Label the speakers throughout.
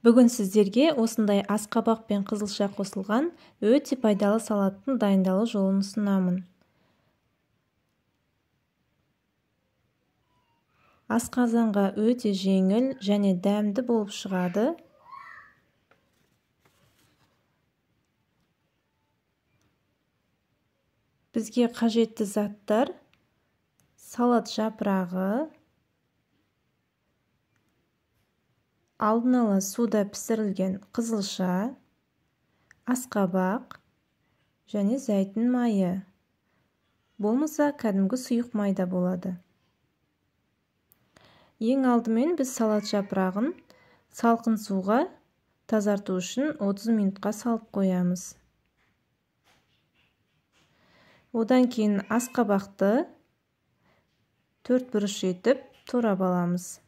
Speaker 1: Бүгін сіздерге осындай асқабақ пен қызылша қосылған өте пайдалы салаттың дайындалу жолын ұсынамын. Асқазанға өте жеңіл және дәмді болып шығады. Бізге қажетті заттар: салат жапырағы, алдын ала суда пісірілген қызылша, асқабақ және зәйтүн майы. Болмаса, кәдімгі сұйық майда болады. Ең алдымен біз салат жапырағын салқын суға тазарту үшін 30 минутқа салып қоямыз. Одан кейін асқабақты 4 бұрыш етіп турап аламыз.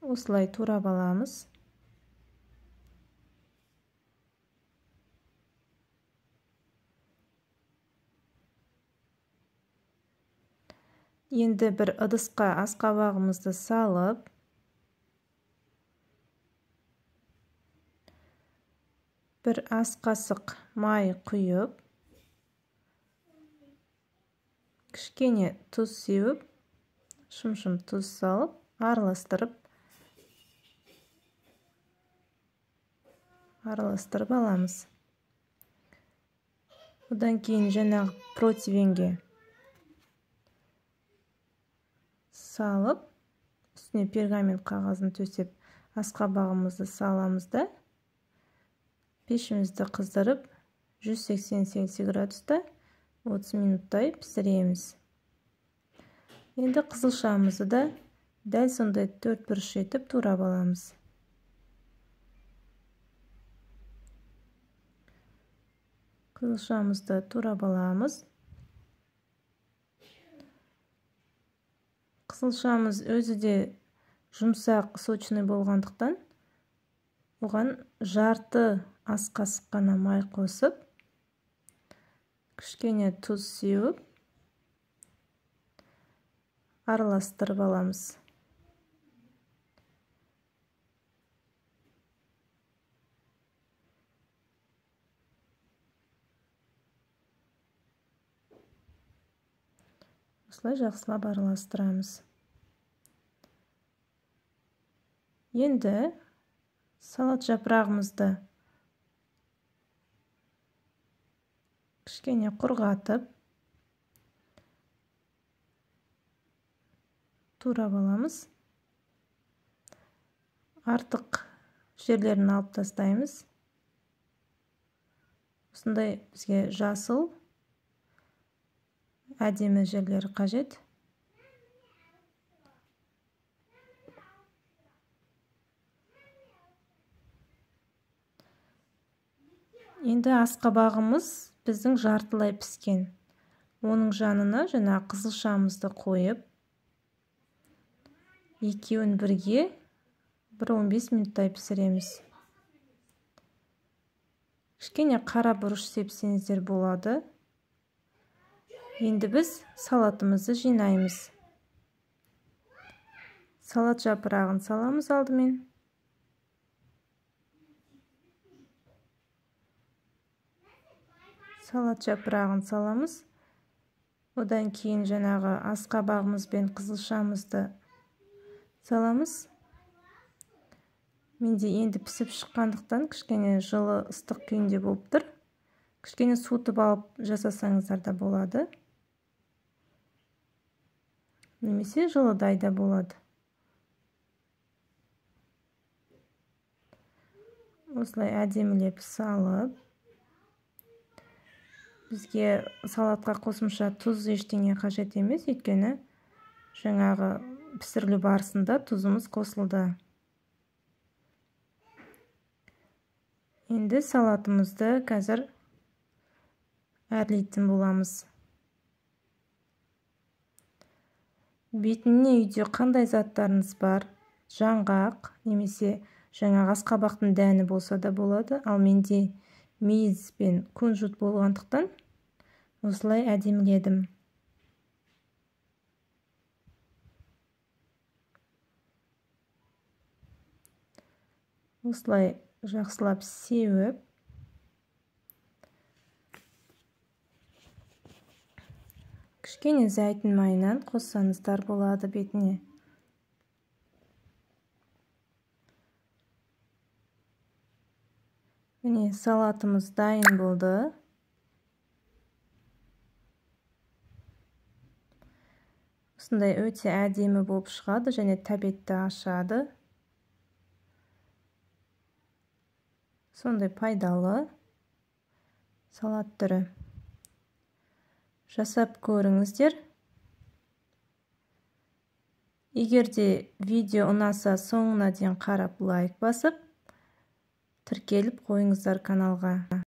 Speaker 1: Осылай турап аламыз. Енді бір ыдысқа асқабағымызды салып, бір ас қасық май құйып, кішкене тұз сеуіп, шым-шым тұз салып, араластырып аламыз. Одан кейін жаңағы противенге салып, үстіне пергамент қағазын төсеп, асқабағымызды саламыз да пешімізді қыздырып 180 Цельсий градуста 30 минуттай пісіреміз. Енді қызылшамызды да дәл сондай 4 бұрыш етіп турап аламыз. Қызылшамызды турап аламыз. Қызылшамыз өзі де жұмсақ, сочный болғандықтан, оған жарты ас қасық қана май қосып, кішкене тұз сеуіп, араластырып аламыз. Осылай жақсылап араластырамыз. Енді салат жапырағымызды кішкене құрғатып, турап аламыз. Артық жерлерін алып тастаймыз. Осындай бізге жасыл, әдемі жерлері қажет. Енді асқабағымыз біздің жартылай піскен. Оның жанына жаңа қызылшамызды қойып, екеуін бірге 15 минуттай пісіреміз. Кішкене қара бұрыш сепсеңіздер болады. Енді біз салатымызды жинаймыз. Салат жапырағын саламыз алдымен. Салат жапырағын саламыз. Одан кейін жаңағы асқабағымыз бен қызылшамызды саламыз. Менде енді пісіп шыққандықтан кішкене жылы ыстық күйінде болып тұр. Кішкене суытып алып жасасаңыздар да болады. Немесе жылыдай да болады. Осылай әдемілеп салып, бізге салатқа қосымша тұз ештеңе қажет емес, өйткені жаңағы пісірілу барысында тұзымыз қосылды. Енді салатымызды қазір әрлейтін боламыз. Бетіне үйде қандай заттарыңыз бар? Жаңғақ немесе жаңағы асқабақтың дәні болса да болады, ал менде мейіз бен кунжут болғандықтан осылай әдеміледім. Осылай жақсылап сеуіп, кішкене зәйтүн майынан қоссаңыздар болады бетіне. Міне салатымыз дайын болды. Осындай өте әдемі болып шығады және тәбетті ашады. Сондай пайдалы салат түрі. Жасап көріңіздер. Егер де видео ұнаса, соңына дейін қарап лайк басып, тіркеліп қойыңыздар каналға.